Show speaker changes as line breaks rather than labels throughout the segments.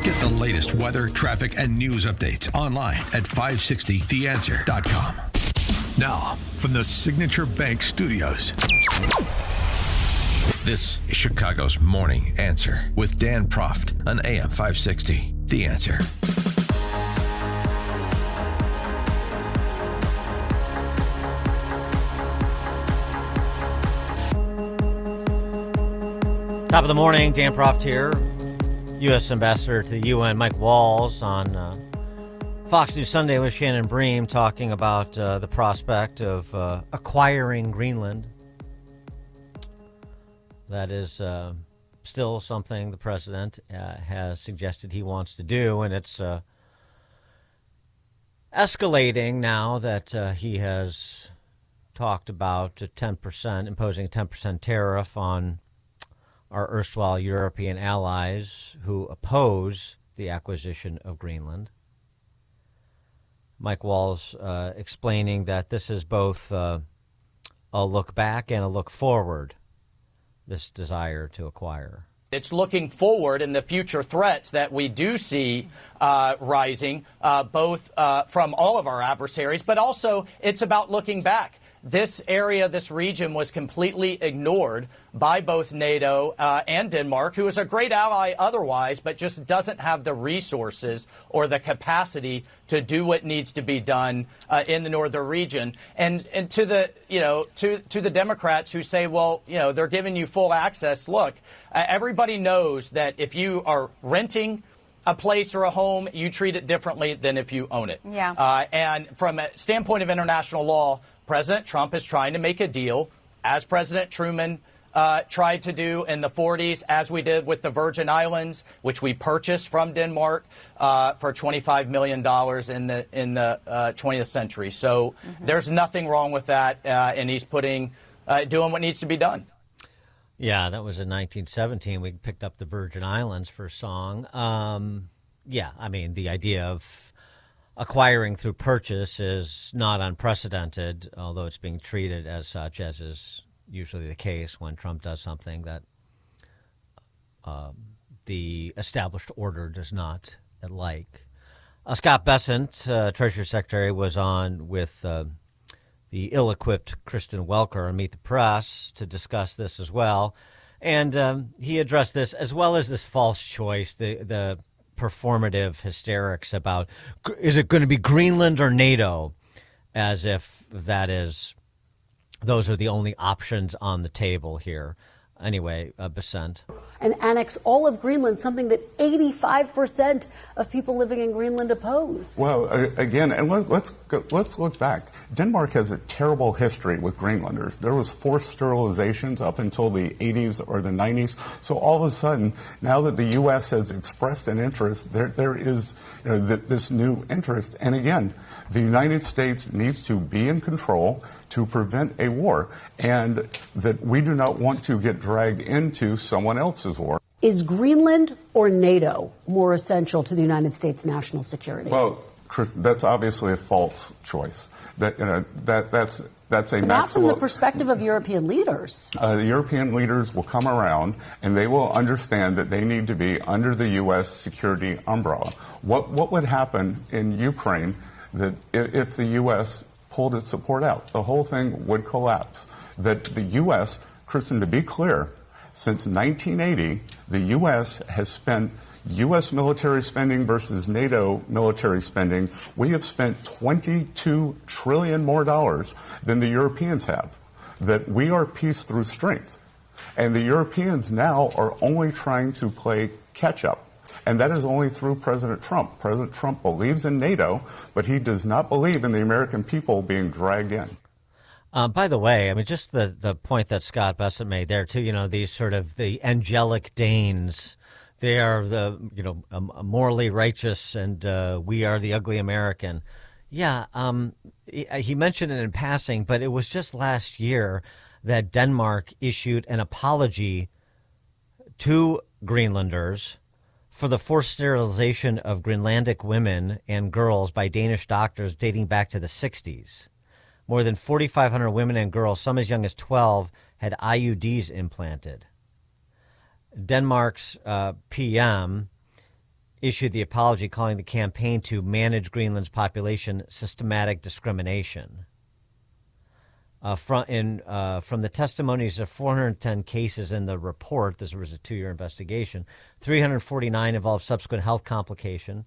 Get the latest weather, traffic, and news updates online at 560theanswer.com. Now, from the Signature Bank Studios, this is Chicago's Morning Answer with Dan Proft on AM 560. The Answer.
Top of the morning, Dan Proft here. U.S. Ambassador to the UN, Mike Walls, on Fox News Sunday with Shannon Bream, talking about the prospect of acquiring Greenland. That is still something the president has suggested he wants to do, and it's escalating now that he has talked about imposing a 10% tariff on our erstwhile European allies who oppose the acquisition of Greenland. Mike Walls explaining that this is both a look back and a look forward, this desire to acquire.
It's looking forward in the future threats that we do see rising, both from all of our adversaries, but also it's about looking back. This area, this region was completely ignored by both NATO and Denmark, who is a great ally otherwise, but just doesn't have the resources or the capacity to do what needs to be done in the northern region. And to the to the Democrats who say, well, they're giving you full access. Look, everybody knows that if you are renting a place or a home, you treat it differently than if you own it.
Yeah.
And from a standpoint of international law, President Trump is trying to make a deal, as President Truman tried to do in the 40s, as we did with the Virgin Islands, which we purchased from Denmark for $25 million in the 20th century. So there's nothing wrong with that, and he's doing what needs to be done.
Yeah, that was in 1917. We picked up the Virgin Islands for a song. Yeah, I mean, the idea of acquiring through purchase is not unprecedented, although it's being treated as such, as is usually the case when Trump does something that the established order does not like. Scott Bessent, Treasury Secretary, was on with the ill-equipped Kristen Welker on Meet the Press to discuss this as well. And he addressed this as well as this false choice, the performative hysterics about, is it going to be Greenland or NATO, as if those are the only options on the table here. Anyway, Bessent.
And annex all of Greenland, something that 85% of people living in Greenland oppose.
Well, again, and let's look back. Denmark has a terrible history with Greenlanders. There was forced sterilizations up until the 80s or the 90s. So all of a sudden, now that the U.S. has expressed an interest, there is this new interest. And again, the United States needs to be in control to prevent a war, and that we do not want to get dragged into someone else's war.
Is Greenland or NATO more essential to the United States national security?
Well, Chris, that's obviously a false choice. That's a
not from the perspective of European leaders.
The European leaders will come around and they will understand that they need to be under the U.S. security umbrella. What would happen in Ukraine that if the U.S. pulled its support out? The whole thing would collapse. That the U.S., Kristen, to be clear, since 1980, the U.S. has spent U.S. military spending versus NATO military spending. We have spent $22 trillion more dollars than the Europeans have. That we are peace through strength. And the Europeans now are only trying to play catch up. And that is only through President Trump. President Trump believes in NATO, but he does not believe in the American people being dragged in.
By the way, I mean, just the point that Scott Bessent made there, too, these sort of the angelic Danes, they are the, morally righteous, and we are the ugly American. Yeah, he mentioned it in passing, but it was just last year that Denmark issued an apology to Greenlanders for the forced sterilization of Greenlandic women and girls by Danish doctors dating back to the 60s. More than 4,500 women and girls, some as young as 12, had IUDs implanted. Denmark's PM issued the apology calling the campaign to manage Greenland's population systematic discrimination. From the testimonies of 410 cases in the report, this was a 2-year investigation, 349 involved subsequent health complication.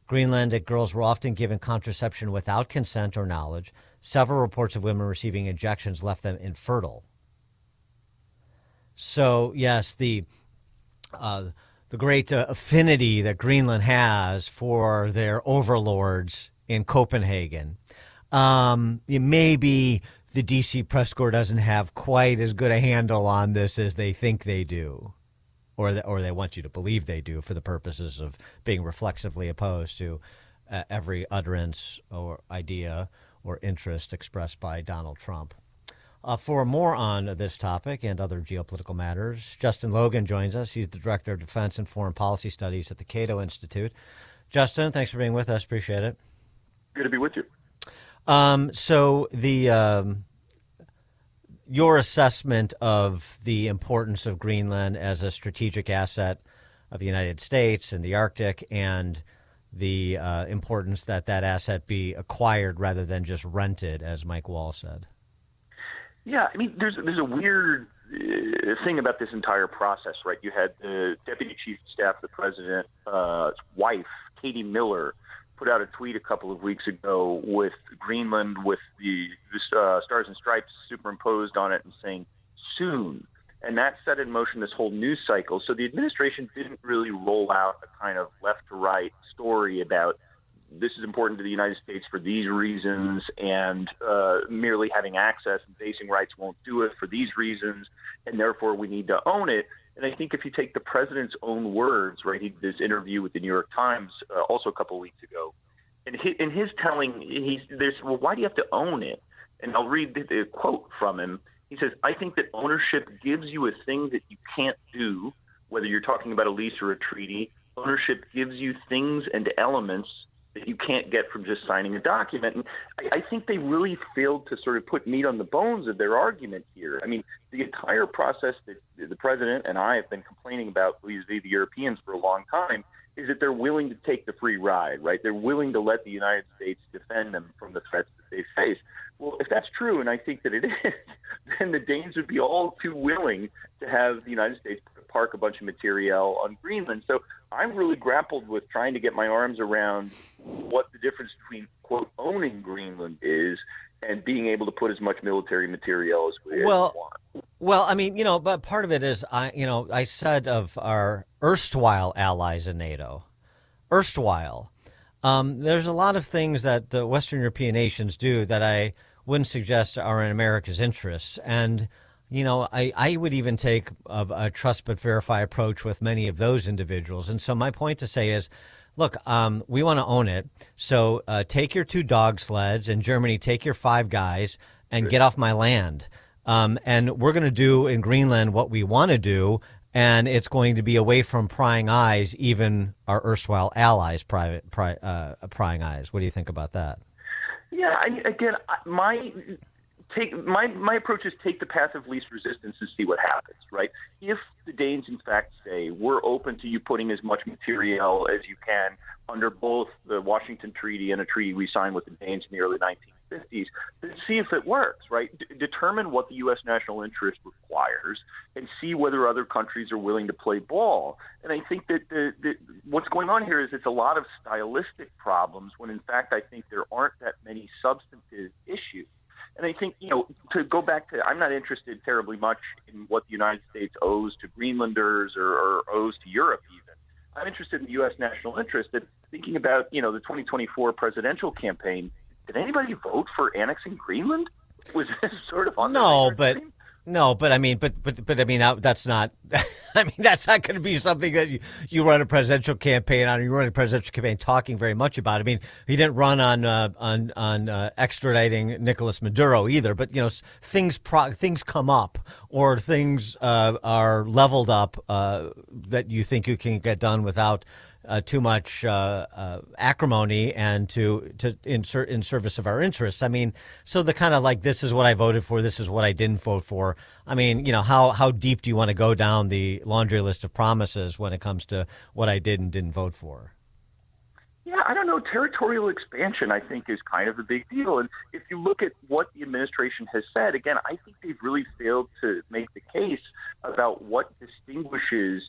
Greenlandic girls were often given contraception without consent or knowledge. Several reports of women receiving injections left them infertile. So, yes, the great affinity that Greenland has for their overlords in Copenhagen. Maybe the D.C. press corps doesn't have quite as good a handle on this as they think they do, or they want you to believe they do for the purposes of being reflexively opposed to every utterance or idea or interest expressed by Donald Trump. For more on this topic and other geopolitical matters, Justin Logan joins us. He's the Director of Defense and Foreign Policy Studies at the Cato Institute. Justin, thanks for being with us. Appreciate it.
Good to be with you.
So your assessment of the importance of Greenland as a strategic asset of the United States in the Arctic, and the importance that asset be acquired rather than just rented, as Mike Wall said.
Yeah, I mean, there's a weird thing about this entire process, right? You had the Deputy Chief of Staff of the President's wife, Katie Miller, put out a tweet a couple of weeks ago with Greenland with the Stars and Stripes superimposed on it and saying, soon. And that set in motion this whole news cycle. So the administration didn't really roll out a kind of left-to-right story about this is important to the United States for these reasons, and merely having access and basing rights won't do it for these reasons, and therefore we need to own it. And I think if you take the president's own words, right, he did this interview with the New York Times also a couple of weeks ago, and in his telling, there's, well, why do you have to own it? And I'll read the quote from him. He says, I think that ownership gives you a thing that you can't do, whether you're talking about a lease or a treaty. Ownership gives you things and elements that you can't get from just signing a document. And I think they really failed to sort of put meat on the bones of their argument here. I mean, the entire process that the president and I have been complaining about vis-a-vis the Europeans for a long time is that they're willing to take the free ride, right? They're willing to let the United States defend them from the threats that they face. Well, if that's true, and I think that it is, then the Danes would be all too willing to have the United States park a bunch of materiel on Greenland. So I'm really grappled with trying to get my arms around what the difference between, quote, owning Greenland is and being able to put as much military material as we want.
Well, I mean, but part of it is, I said of our erstwhile allies in NATO, there's a lot of things that the Western European nations do that I wouldn't suggest are in America's interests. And, I would even take a trust but verify approach with many of those individuals. And so my point to say is, look, we want to own it. So take your 2 dog sleds, and Germany, take your 5 guys and get off my land. And we're going to do in Greenland what we want to do, and it's going to be away from prying eyes, even our erstwhile allies' prying eyes. What do you think about that?
Yeah, my approach is take the path of least resistance and see what happens, right? If the Danes, in fact, say, we're open to you putting as much material as you can under both the Washington Treaty and a treaty we signed with the Danes in the early 1950s, then see if it works, right? Determine what the U.S. national interest requires and see whether other countries are willing to play ball. And I think that what's going on here is it's a lot of stylistic problems when, in fact, I think there aren't that many substantive issues. And I think, to go back to, I'm not interested terribly much in what the United States owes to Greenlanders or owes to Europe even. I'm interested in the U.S. national interest. And thinking about, the 2024 presidential campaign, did anybody vote for annexing Greenland? Was this sort of on
but I mean, that's not. I meing, that's not going to be something that you run a presidential campaign on. Or you run a presidential campaign talking very much about. I mean, he didn't run on extraditing Nicolas Maduro either. But things come up, or things are leveled up that you think you can get done without too much acrimony and to insert in service of our interests. I mean, so the kind of like, this is what I voted for, this is what I didn't vote for. I mean, how deep do you want to go down the laundry list of promises when it comes to what I did and didn't vote for?
Yeah, I don't know. Territorial expansion, I think, is kind of a big deal. And if you look at what the administration has said, again, I think they've really failed to make the case about what distinguishes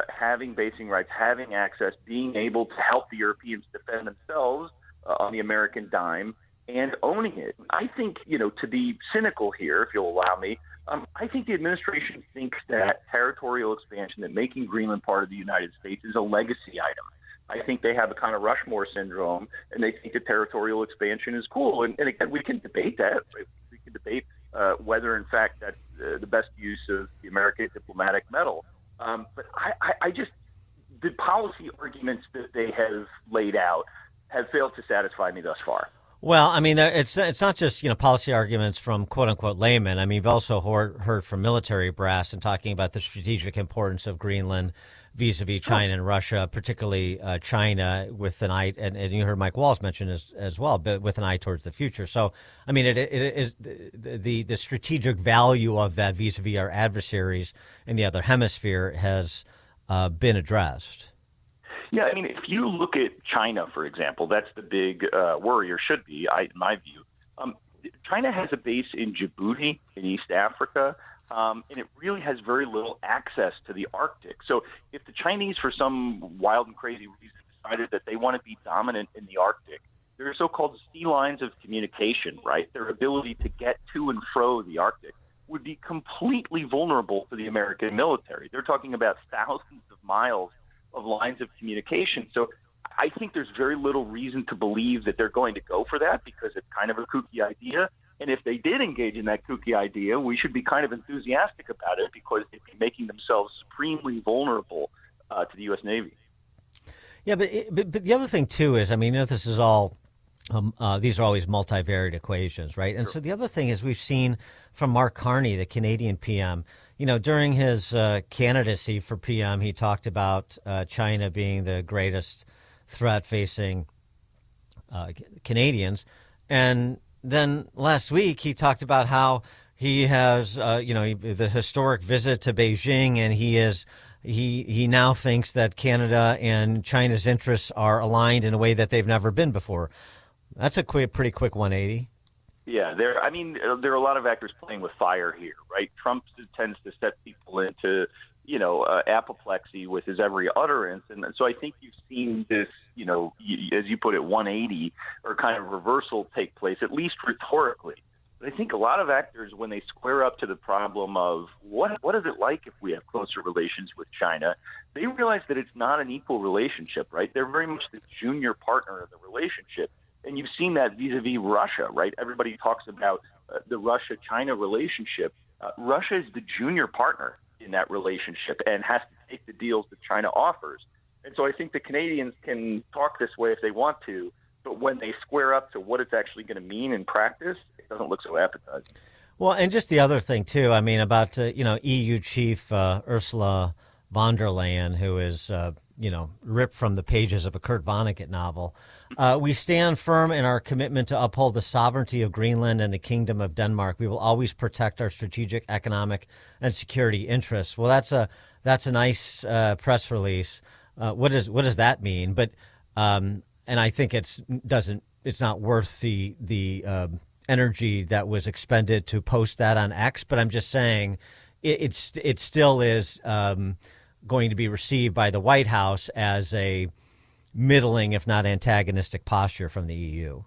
having basing rights, having access, being able to help the Europeans defend themselves on the American dime, and owning it. I think, to be cynical here, if you'll allow me, I think the administration thinks that territorial expansion, that making Greenland part of the United States, is a legacy item. I think they have a kind of Rushmore syndrome, and they think that territorial expansion is cool. And again, we can debate that. We can debate whether, in fact, that's the best use of the American diplomatic medal. But I just, the policy arguments that they have laid out have failed to satisfy me thus far.
Well, I mean, it's not just policy arguments from quote unquote laymen. I mean, we've also heard from military brass and talking about the strategic importance of Greenland vis-a-vis China and Russia, particularly China, with an eye, and you heard Mike Walls mention as well, but with an eye towards the future. So, I mean, it is the strategic value of that vis-a-vis our adversaries in the other hemisphere has been addressed.
Yeah, I mean, if you look at China, for example, that's the big worry, or should be, in my view. China has a base in Djibouti in East Africa, and it really has very little access to the Arctic. So if the Chinese, for some wild and crazy reason, decided that they want to be dominant in the Arctic, there are so-called sea lines of communication, right? Their ability to get to and fro the Arctic would be completely vulnerable to the American military. They're talking about thousands of miles of lines of communication. So I think there's very little reason to believe that they're going to go for that, because it's kind of a kooky idea. And if they did engage in that kooky idea, we should be kind of enthusiastic about it, because they'd be making themselves supremely vulnerable to the U.S. Navy.
Yeah, but the other thing, too, is, I mean, this is all, these are always multivariate equations, right? And so the other thing is, we've seen from Mark Carney, the Canadian PM, during his candidacy for PM, he talked about China being the greatest threat facing Canadians. And then last week, he talked about how he has, the historic visit to Beijing, and he now thinks that Canada and China's interests are aligned in a way that they've never been before. That's a pretty quick 180. Yeah,
there are a lot of actors playing with fire here, right? Trump tends to set people into, apoplexy with his every utterance. And so I think you've seen this, as you put it, 180 or kind of reversal take place, at least rhetorically. But I think a lot of actors, when they square up to the problem of what is it like if we have closer relations with China, they realize that it's not an equal relationship, right? They're very much the junior partner of the relationship. And you've seen that vis-a-vis Russia, right? Everybody talks about the Russia-China relationship. Russia is the junior partner in that relationship and has to take the deals that China offers. And so I think the Canadians can talk this way if they want to, but when they square up to what it's actually going to mean in practice, it doesn't look so appetizing.
Well, and just the other thing, too, I mean, about, EU chief Ursula von der Leyen, who is, ripped from the pages of a Kurt Vonnegut novel. We stand firm in our commitment to uphold the sovereignty of Greenland and the Kingdom of Denmark. We will always protect our strategic, economic, and security interests. Well, that's a nice press release. What does that mean? But and I think it's not worth the energy that was expended to post that on X. But I'm just saying it still is going to be received by the White House as a middling, if not antagonistic, posture from the EU.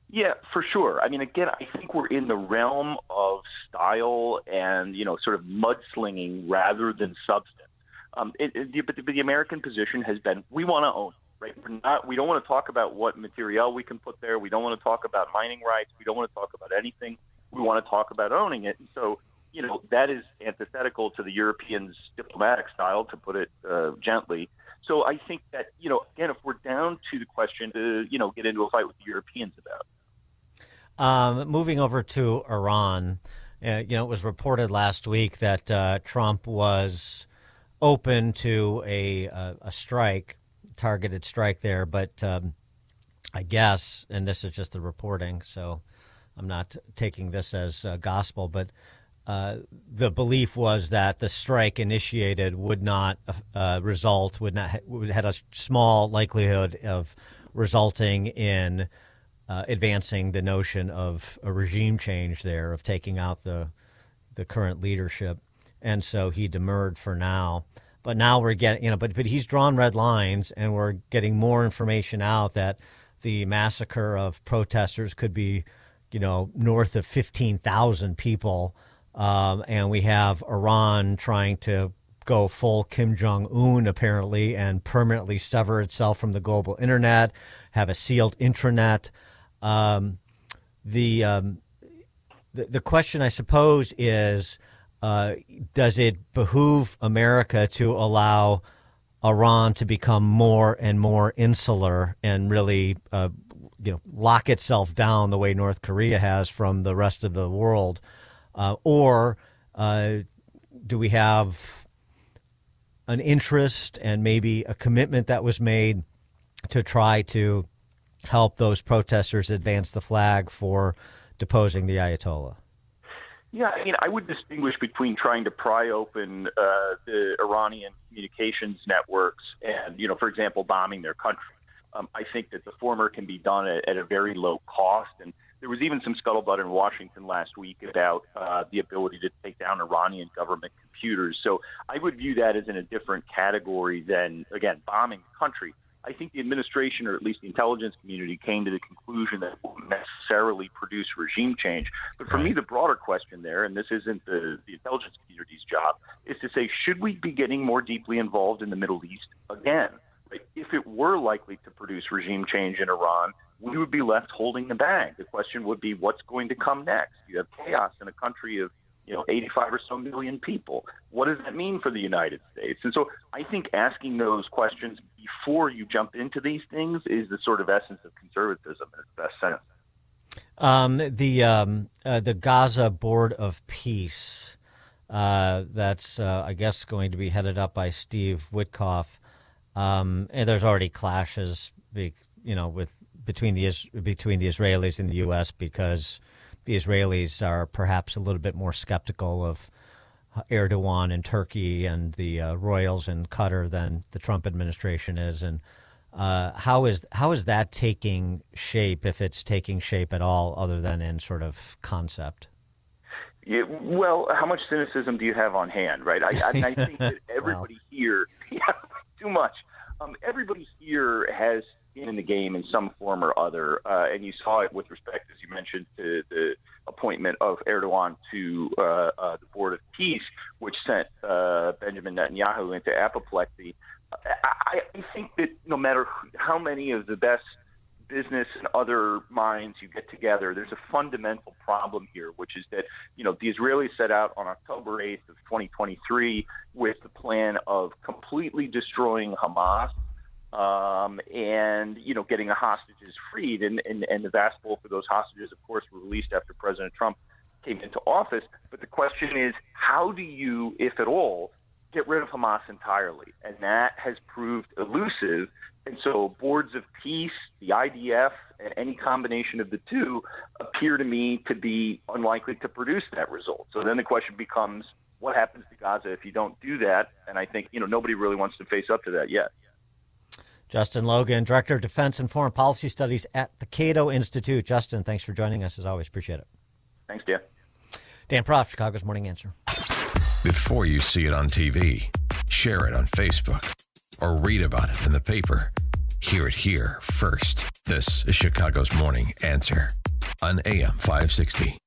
Yeah, for sure. I mean, again, I think we're in the realm of style and, sort of mudslinging rather than substance. But the American position has been, we want to own, right? We don't want to talk about what material we can put there. We don't want to talk about mining rights. We don't want to talk about anything. We want to talk about owning it. And so, that is antithetical to the Europeans' diplomatic style, to put it gently. So I think that, again, if we're down to the question to, get into a fight with the Europeans about.
Moving over to Iran, it was reported last week that Trump was open to a strike, targeted strike there, but I guess, and this is just the reporting, so I'm not taking this as gospel, but the belief was that the strike initiated would not result, had a small likelihood of resulting in advancing the notion of a regime change there, of taking out the current leadership. And so he demurred for now. But now we're getting, but he's drawn red lines, and we're getting more information out that the massacre of protesters could be, north of 15,000 people. And we have Iran trying to go full Kim Jong-un, apparently, and permanently sever itself from the global internet, have a sealed intranet. The question, I suppose, is, does it behoove America to allow Iran to become more and more insular and really, lock itself down the way North Korea has from the rest of the world? Or do we have an interest and maybe a commitment that was made to try to help those protesters advance the flag for deposing the Ayatollah?
Yeah, I would distinguish between trying to pry open the Iranian communications networks and, for example, bombing their country. I think that the former can be done at a very low cost. And there was even some scuttlebutt in Washington last week about the ability to take down Iranian government computers. So I would view that as in a different category than, again, bombing the country. I think the administration, or at least the intelligence community, came to the conclusion that it wouldn't necessarily produce regime change. But for me, the broader question there, and this isn't the intelligence community's job, is to say, should we be getting more deeply involved in the Middle East again? Right? If it were likely to produce regime change in Iran, we would be left holding the bag. The question would be, what's going to come next? You have chaos in a country of 85 or so million people. What does that mean for the United States? And so I think asking those questions before you jump into these things is the sort of essence of conservatism in its best sense.
The Gaza Board of Peace, that's, I guess, going to be headed up by Steve Witkoff. And there's already clashes, between the Israelis and the U.S. because the Israelis are perhaps a little bit more skeptical of Erdogan in Turkey and the royals in Qatar than the Trump administration is. And how is that taking shape, if it's taking shape at all, other than in sort of concept?
Yeah, well, how much cynicism do you have on hand, right? I think that everybody here, too much. Everybody here has skin in the game in some form or other, and you saw it with respect, as you mentioned, to the appointment of Erdogan to the Board of Peace, which sent Benjamin Netanyahu into apoplexy. I think that no matter how many of the best business and other minds you get together, there's a fundamental problem here, which is that, the Israelis set out on October 8th of 2023 with the plan of completely destroying Hamas and, getting the hostages freed. And the vast bulk of those hostages, of course, were released after President Trump came into office. But the question is, how do you, if at all, get rid of Hamas entirely? And that has proved elusive. And so boards of peace, the IDF, and any combination of the two appear to me to be unlikely to produce that result. So then the question becomes, what happens to Gaza if you don't do that? And I think, nobody really wants to face up to that yet.
Justin Logan, Director of Defense and Foreign Policy Studies at the Cato Institute. Justin, thanks for joining us as always. Appreciate it.
Thanks, Dan.
Dan Proft, Chicago's Morning Answer.
Before you see it on TV, share it on Facebook, or read about it in the paper. Hear it here first. This is Chicago's Morning Answer on AM 560.